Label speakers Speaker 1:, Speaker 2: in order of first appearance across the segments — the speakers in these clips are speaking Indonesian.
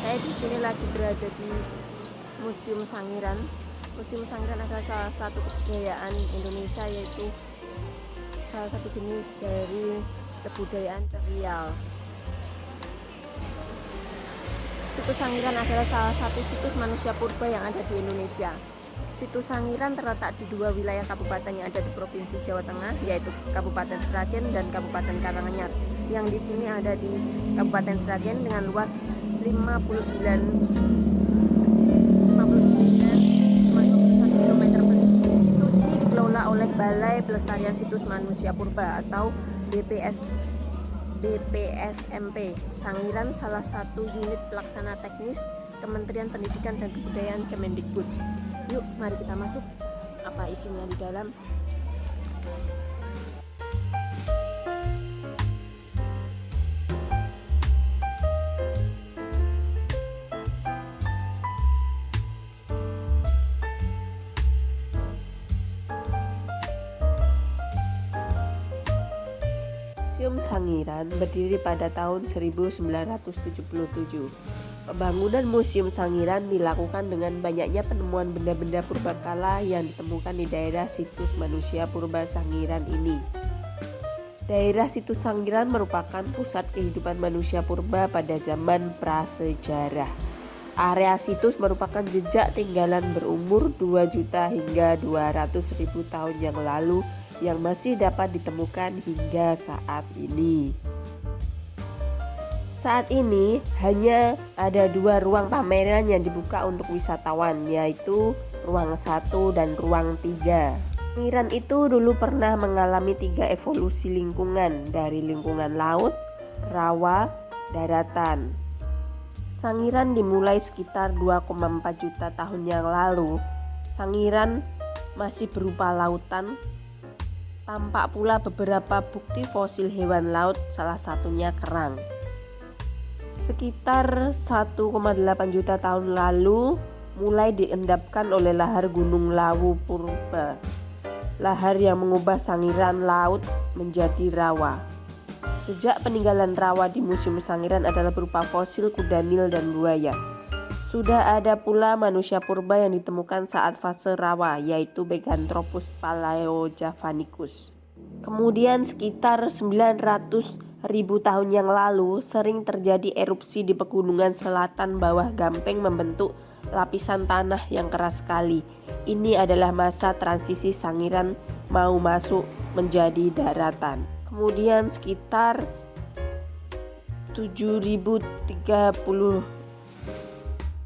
Speaker 1: Saya di sini lagi berada di Museum Sangiran. Museum Sangiran adalah salah satu kebudayaan Indonesia, yaitu salah satu jenis dari kebudayaan terial. Situs Sangiran adalah salah satu situs manusia purba yang ada di Indonesia. Situs Sangiran terletak di dua wilayah kabupaten yang ada di Provinsi Jawa Tengah, yaitu Kabupaten Sragen dan Kabupaten Karanganyar. Yang di sini ada di Kabupaten Sragen dengan luas 59 km persegi. Situs ini dikelola oleh Balai Pelestarian Situs Manusia Purba atau BPSMP Sangiran, salah satu unit pelaksana teknis Kementerian Pendidikan dan Kebudayaan Kemendikbud. Yuk, mari kita masuk. Apa isinya di dalam? Museum Sangiran berdiri pada tahun 1977. Pembangunan Museum Sangiran dilakukan dengan banyaknya penemuan benda-benda purbakala yang ditemukan di daerah situs manusia purba Sangiran ini. Daerah situs Sangiran merupakan pusat kehidupan manusia purba pada zaman prasejarah. Area situs merupakan jejak tinggalan berumur 2 juta hingga 200.000 tahun yang lalu yang masih dapat ditemukan hingga saat ini. Saat ini hanya ada 2 ruang pameran yang dibuka untuk wisatawan, yaitu ruang 1 dan ruang 3. Sangiran itu dulu pernah mengalami 3 evolusi lingkungan, dari lingkungan laut, rawa, daratan. Sangiran dimulai sekitar 2,4 juta tahun yang lalu. Sangiran masih berupa lautan. Tampak pula beberapa bukti fosil hewan laut, salah satunya kerang. Sekitar 1,8 juta tahun lalu mulai diendapkan oleh lahar Gunung Lawu purba, lahar yang mengubah Sangiran laut menjadi rawa. Jejak peninggalan rawa di Museum Sangiran adalah berupa fosil kuda Nil dan buaya. Sudah ada pula manusia purba yang ditemukan saat fase rawa, yaitu Meganthropus palaeojavanicus. Kemudian sekitar 900.000 tahun yang lalu sering terjadi erupsi di pegunungan selatan bawah Gampeng membentuk lapisan tanah yang keras sekali. Ini adalah masa transisi Sangiran mau masuk menjadi daratan. Kemudian sekitar 7.030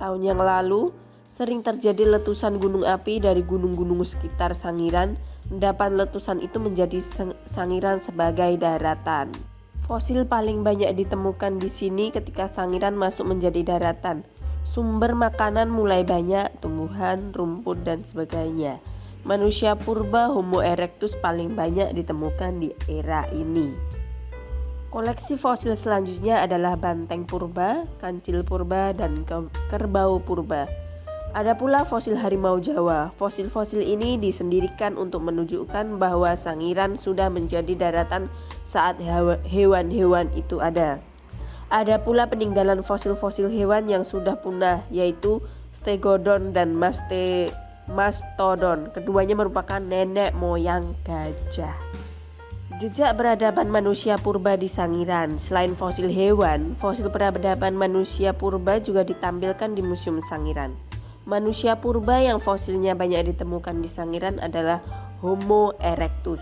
Speaker 1: tahun yang lalu sering terjadi letusan gunung api dari gunung-gunung sekitar Sangiran. Endapan letusan itu menjadi Sangiran sebagai daratan. Fosil paling banyak ditemukan di sini ketika Sangiran masuk menjadi daratan. Sumber makanan mulai banyak, tumbuhan, rumput, dan sebagainya. Manusia purba Homo erectus paling banyak ditemukan di era ini. Koleksi fosil selanjutnya adalah banteng purba, kancil purba, dan kerbau purba. Ada pula fosil harimau Jawa. Fosil-fosil ini disendirikan untuk menunjukkan bahwa Sangiran sudah menjadi daratan saat hewan-hewan itu ada. Ada pula peninggalan fosil-fosil hewan yang sudah punah, yaitu Stegodon dan Mastodon. Keduanya merupakan nenek moyang gajah. Jejak peradaban manusia purba di Sangiran. Selain fosil hewan, fosil peradaban manusia purba juga ditampilkan di Museum Sangiran. Manusia purba yang fosilnya banyak ditemukan di Sangiran adalah Homo erectus.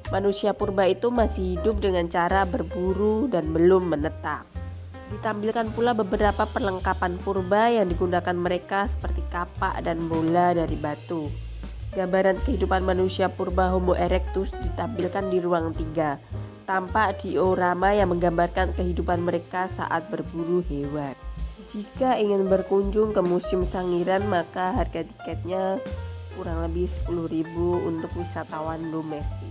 Speaker 1: Manusia purba itu masih hidup dengan cara berburu dan belum menetak. Ditampilkan pula beberapa perlengkapan purba yang digunakan mereka seperti kapak dan bola dari batu. Gambaran kehidupan manusia purba Homo erectus ditampilkan di ruang 3. Tampak diorama yang menggambarkan kehidupan mereka saat berburu hewan. Jika ingin berkunjung ke Museum Sangiran, maka harga tiketnya kurang lebih 10.000 untuk wisatawan domestik.